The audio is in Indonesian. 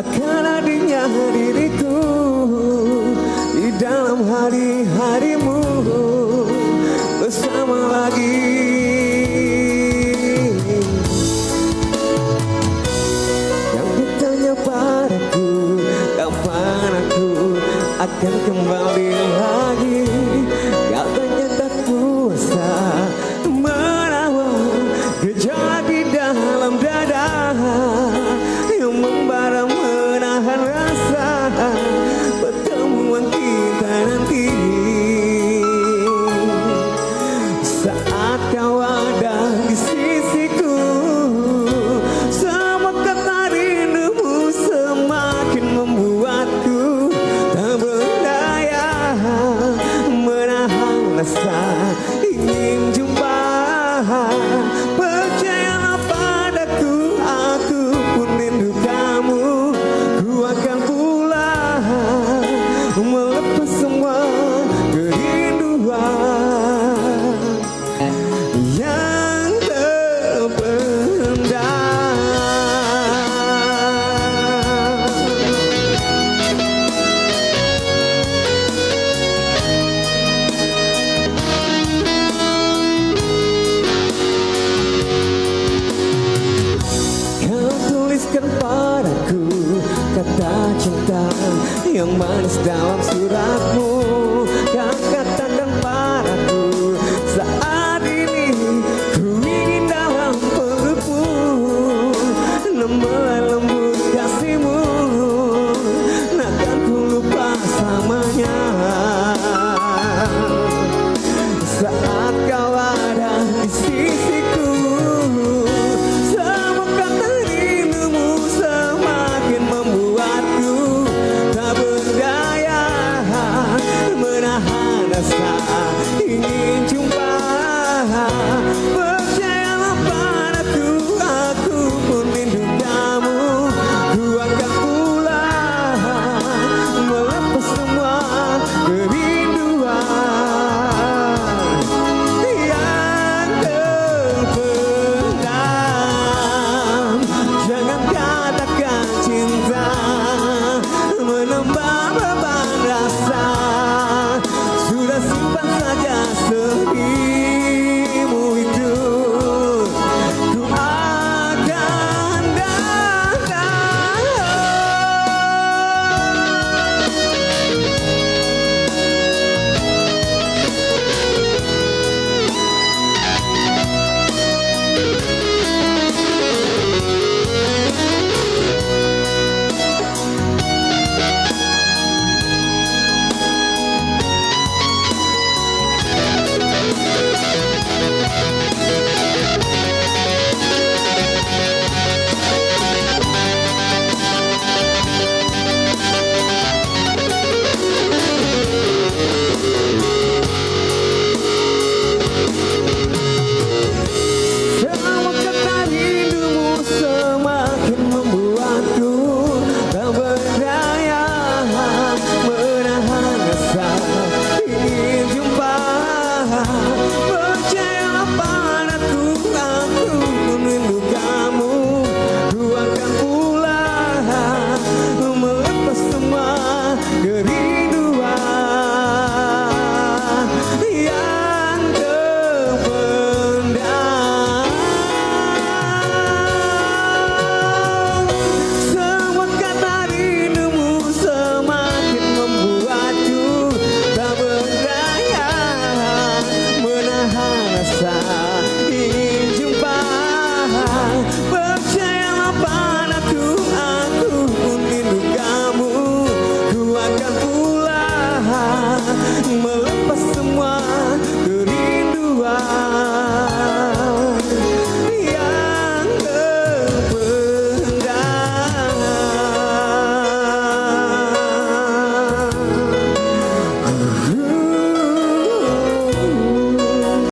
akan hadirnya diriku di dalam hari-harimu bersama lagi. Yang bertanya padaku kapan aku akan kembali lagi, katanya tak kuasa menawan gejolak di dalam dada yang membara menahan rasa pertemuan kita nanti. Saat kau ada di sisiku, semua kata rindumu semakin membuatku tak berdaya menahan rasa ingin jumpa. Percayalah padaku, aku pun rindu kamu. Ku akan pulang melepas semua kerinduan yang terpendam. Kau tuliskan padaku kata cinta yang manis dalam suratmu.